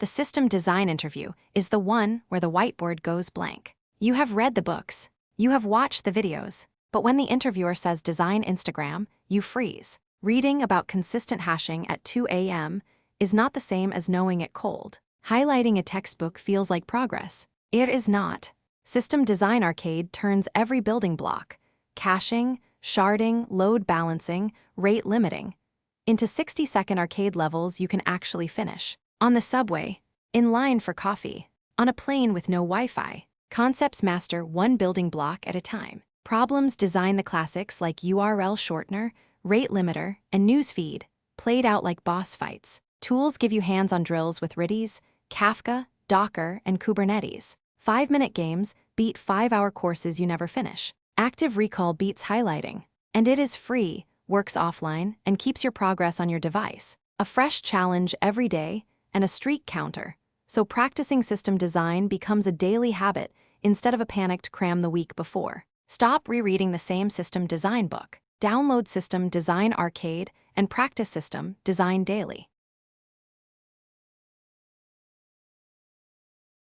The system design interview is the one where the whiteboard goes blank. You have read the books, you have watched the videos, but when the interviewer says design Instagram, you freeze. Reading about consistent hashing at 2 a.m. is not the same as knowing it cold. Highlighting a textbook feels like progress. It is not. System Design Arcade turns every building block, caching, sharding, load balancing, rate limiting, into 60-second arcade levels you can actually finish. On the subway, in line for coffee, on a plane with no Wi-Fi, concepts master one building block at a time. Problems design the classics like URL shortener, rate limiter, and newsfeed, played out like boss fights. Tools give you hands-on drills with Redis, Kafka, Docker, and Kubernetes. 5-minute games beat 5-hour courses you never finish. Active recall beats highlighting, and it is free, works offline, and keeps your progress on your device. A fresh challenge every day and a streak counter, so practicing system design becomes a daily habit instead of a panicked cram the week before. Stop rereading the same system design book. Download System Design Arcade and practice System Design daily.